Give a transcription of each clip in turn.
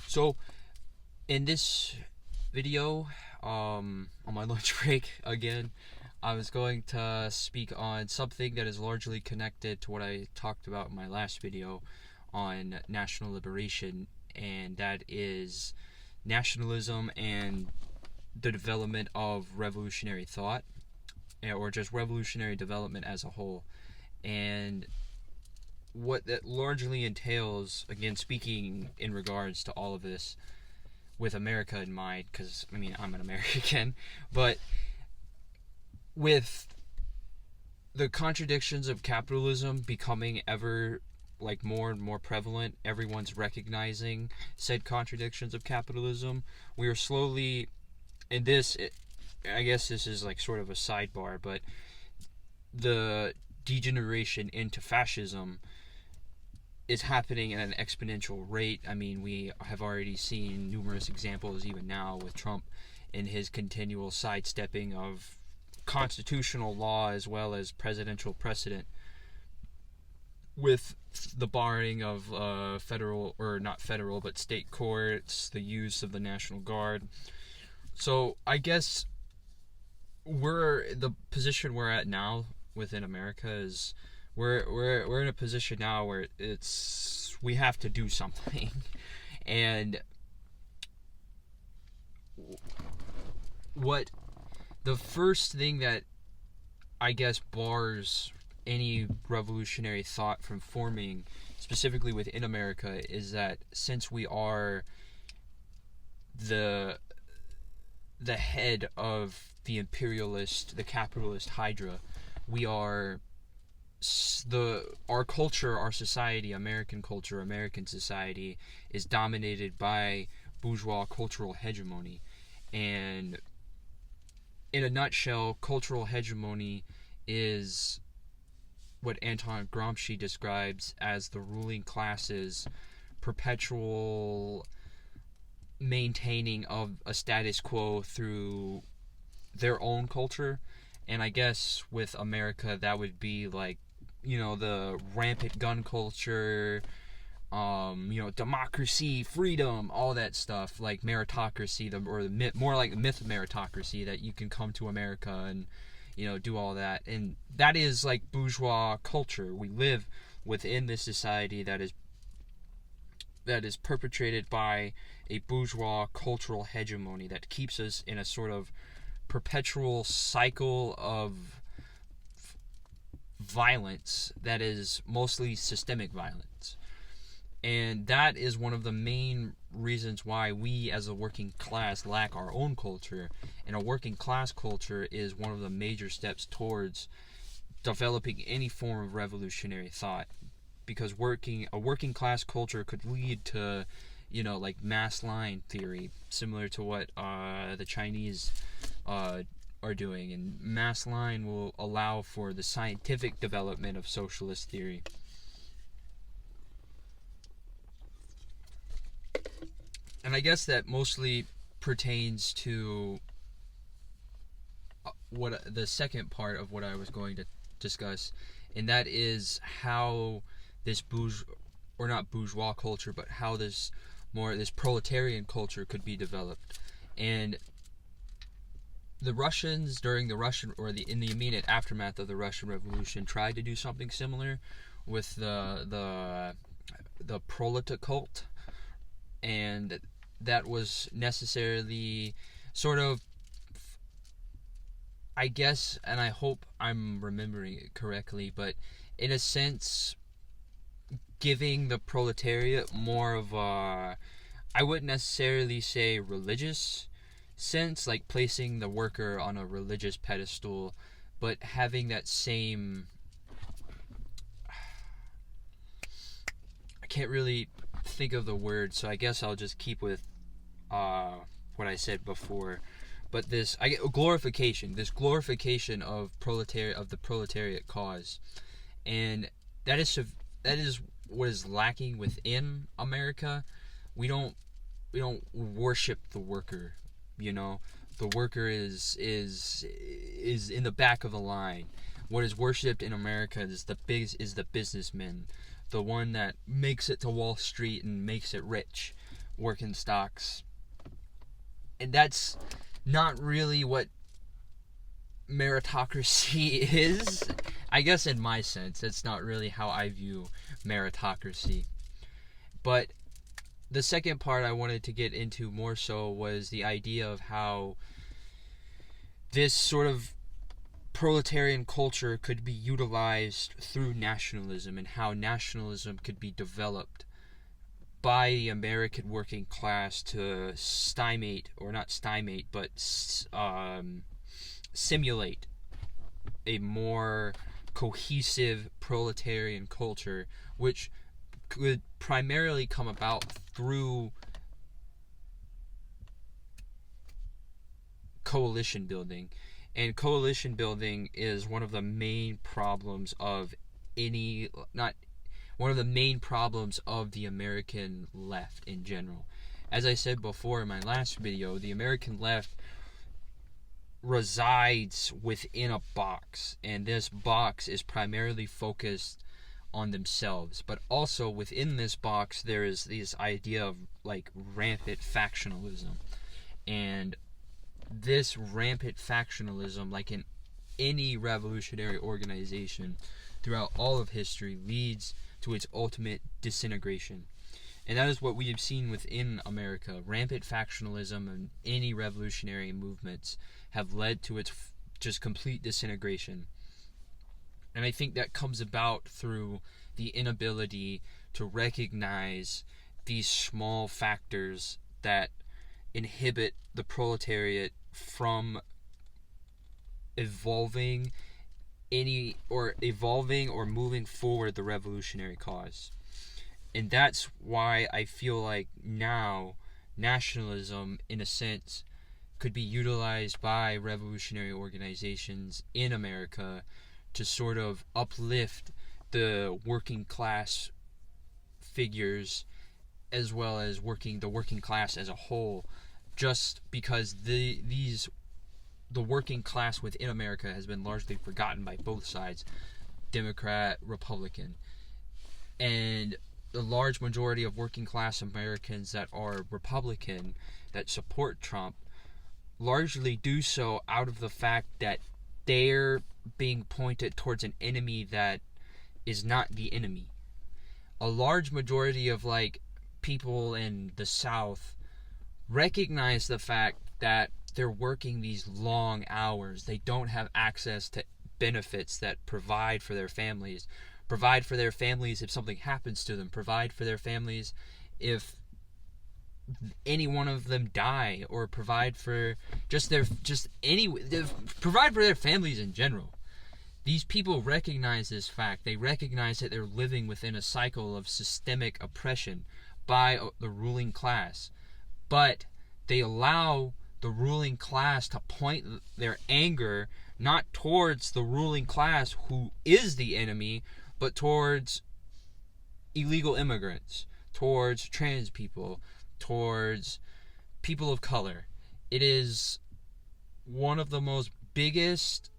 So, in this video, on my lunch break again, I was going to speak on something that is largely connected to what I talked about in my last video on national liberation, and that is nationalism and the development of revolutionary thought, or just revolutionary development as a whole. And what that largely entails, again, speaking in regards to all of this with America in mind, because I'm an American, but with the contradictions of capitalism becoming ever more and more prevalent, everyone's recognizing said contradictions of capitalism. We are slowly, in this, I guess this is like sort of a sidebar, but the degeneration into fascism is happening at an exponential rate. We have already seen numerous examples, even now, with Trump in his continual sidestepping of constitutional law as well as presidential precedent, with the barring of federal, or not federal, but state courts, the use of the National Guard. So I guess the position we're at now within America is we're in a position now where we have to do something. And what the first thing that I guess bars any revolutionary thought from forming, specifically within America, is that since we are the head of the capitalist hydra, we are our culture, our society, American culture, American society, is dominated by bourgeois cultural hegemony. And in a nutshell, cultural hegemony is what Anton Gramsci describes as the ruling class's perpetual maintaining of a status quo through their own culture. And I guess with America, that would be like, the rampant gun culture, democracy, freedom, all that stuff, like meritocracy, more like the myth of meritocracy, that you can come to America and, do all that. And that is like bourgeois culture. We live within this society that is perpetrated by a bourgeois cultural hegemony that keeps us in a sort of perpetual cycle of violence that is mostly systemic violence. And that is one of the main reasons why we as a working class lack our own culture. And a working class culture is one of the major steps towards developing any form of revolutionary thought. Because a working class culture could lead to, like mass line theory, similar to what the Chinese are doing. And mass line will allow for the scientific development of socialist theory. And I guess that mostly pertains to what the second part of what I was going to discuss, and that is how this not bourgeois culture, but how this proletarian culture could be developed. And the Russians, during in the immediate aftermath of the Russian Revolution, tried to do something similar with the proletariat cult, and that was necessarily sort of, I guess, and I hope I'm remembering it correctly, but in a sense, giving the proletariat more of a, I wouldn't necessarily say religious sense, like placing the worker on a religious pedestal, but having that same, I can't really think of the word, so I guess I'll just keep with what I said before. But this glorification of the proletariat cause, and that is what is lacking within America. We don't worship the worker. The worker is in the back of the line. What is worshipped in America is the businessman, the one that makes it to Wall Street and makes it rich. working stocks. And that's not really what meritocracy is. I guess in my sense, that's not really how I view meritocracy. But the second part I wanted to get into more so was the idea of how this sort of proletarian culture could be utilized through nationalism, and how nationalism could be developed by the American working class to simulate a more cohesive proletarian culture, which could primarily come about through coalition building. And coalition building is one of the main problems of the American left in general. As I said before in my last video, the American left resides within a box, and this box is primarily focused on themselves. But also within this box there is this idea of like rampant factionalism, and this rampant factionalism, like in any revolutionary organization throughout all of history, leads to its ultimate disintegration. And that is what we have seen within America. Rampant factionalism and any revolutionary movements have led to its just complete disintegration. And I think that comes about through the inability to recognize these small factors that inhibit the proletariat from evolving or moving forward the revolutionary cause. And that's why I feel like now nationalism, in a sense, could be utilized by revolutionary organizations in America to sort of uplift the working class figures, as well as the working class as a whole, just because the working class within America has been largely forgotten by both sides, Democrat, Republican. And the large majority of working class Americans that are Republican, that support Trump, largely do so out of the fact that they're being pointed towards an enemy that is not the enemy. A large majority of people in the South recognize the fact that they're working these long hours. They don't have access to benefits that provide for their families if something happens to them, provide for their families if any one of them die, or provide for provide for their families in general. These people recognize this fact. They recognize that they're living within a cycle of systemic oppression by the ruling class. But they allow the ruling class to point their anger not towards the ruling class, who is the enemy, but towards illegal immigrants, towards trans people, towards people of color. It is one of the most biggest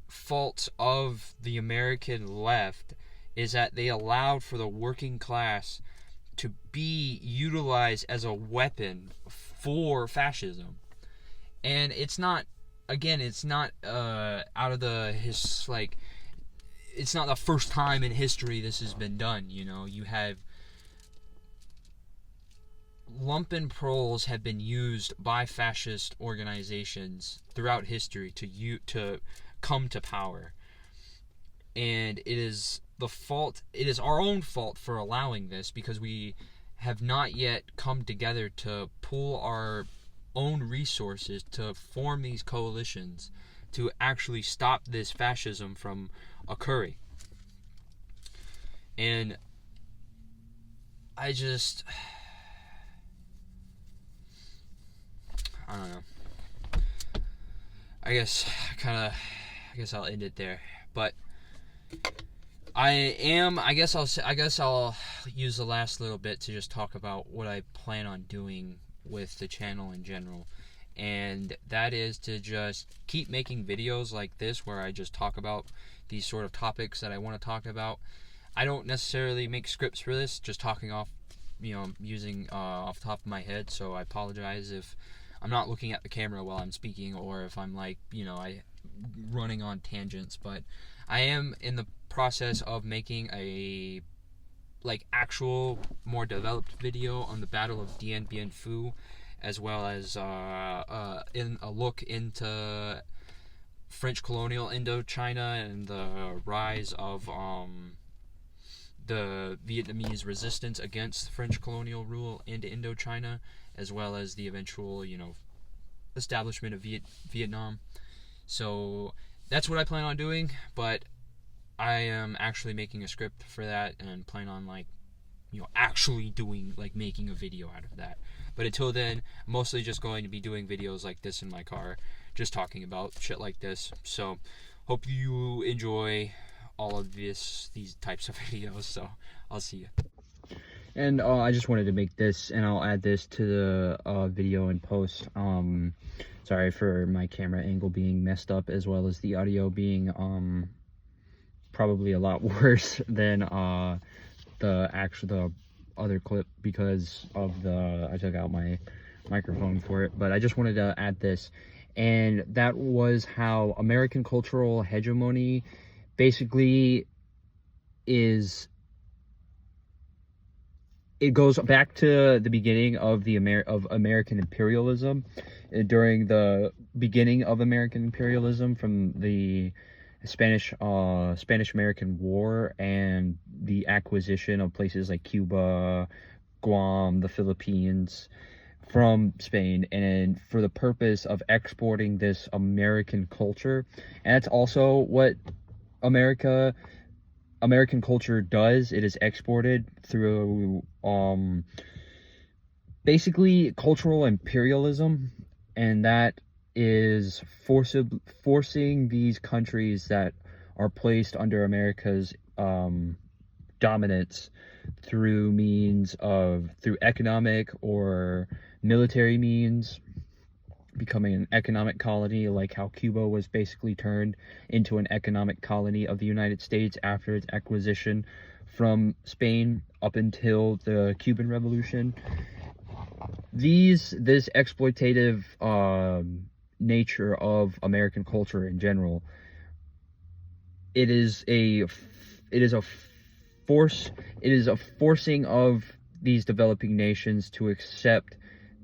faults of the American left, is that they allowed for the working class to be utilized as a weapon for fascism. And it's not it's not the first time in history this has been done. You have lumpen proles have been used by fascist organizations throughout history to come to power, and it is our own fault for allowing this, because we have not yet come together to pool our own resources to form these coalitions to actually stop this fascism from occurring. And I don't know. I guess I'll end it there. But I guess I'll use the last little bit to just talk about what I plan on doing with the channel in general. And that is to just keep making videos like this, where I just talk about these sort of topics that I want to talk about. I don't necessarily make scripts for this, just talking off using off the top of my head, so I apologize if I'm not looking at the camera while I'm speaking, or if I'm like, running on tangents. But I am in the process of making a actual more developed video on the Battle of Dien Bien Phu, as well as in a look into French colonial Indochina and the rise of the Vietnamese resistance against French colonial rule in Indochina, as well as the eventual, establishment of Vietnam. So that's what I plan on doing, but I am actually making a script for that and plan on actually doing making a video out of that. But until then, I'm mostly just going to be doing videos like this in my car, just talking about shit like this. So hope you enjoy all of these types of videos. So I'll see you. And I just wanted to make this, and I'll add this to the video and post. Sorry for my camera angle being messed up, as well as the audio being probably a lot worse than the other clip, because of I took out my microphone for it. But I just wanted to add this, and that was how American cultural hegemony basically is. It goes back to the beginning of American imperialism. During the beginning of American imperialism, from the Spanish-American War and the acquisition of places like Cuba, Guam, the Philippines from Spain, and for the purpose of exporting this American culture. And that's also what American culture does. It is exported through basically cultural imperialism, and that is forcing these countries that are placed under America's dominance through economic or military means, becoming an economic colony, like how Cuba was basically turned into an economic colony of the United States after its acquisition from Spain up until the Cuban Revolution. This exploitative nature of American culture in general, it is a forcing of these developing nations to accept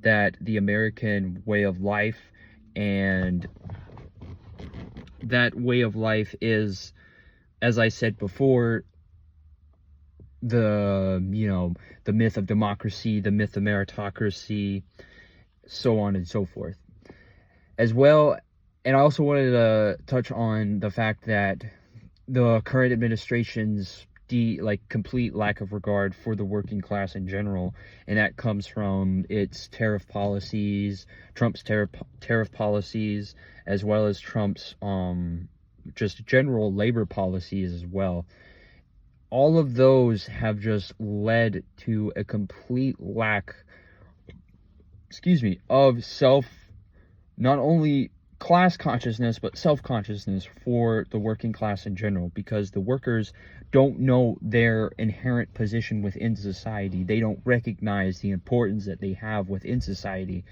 that the American way of life, and that way of life is, as I said before, the myth of democracy, the myth of meritocracy, so on and so forth. As well, and I also wanted to touch on the fact that the current administration's complete lack of regard for the working class in general, and that comes from its tariff policies, Trump's tariff policies, as well as Trump's just general labor policies as well. All of those have just led to a complete lack, of not only class consciousness, but self-consciousness for the working class in general, because the workers don't know their inherent position within society. They don't recognize the importance that they have within society.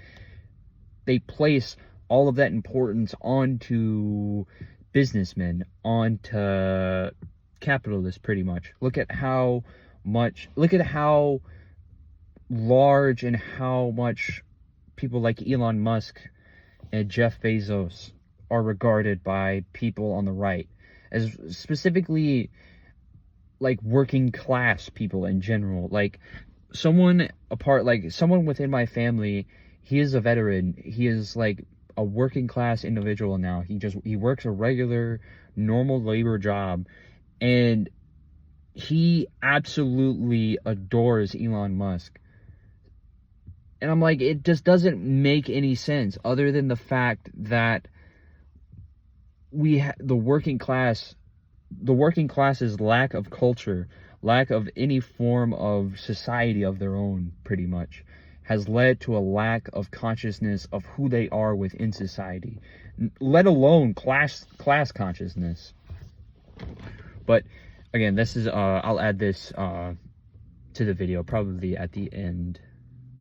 They place all of that importance onto businessmen, onto capitalists, pretty much. Look at how large and how much people like Elon Musk and Jeff Bezos are regarded by people on the right, as specifically working class people in general. Someone within my family, he is a veteran. He is a working class individual now. He works a regular, normal labor job, and he absolutely adores Elon Musk. And I'm like, it just doesn't make any sense, other than the fact that the working class's lack of culture, lack of any form of society of their own, pretty much, has led to a lack of consciousness of who they are within society, let alone class consciousness. But again, this is I'll add this to the video, probably at the end.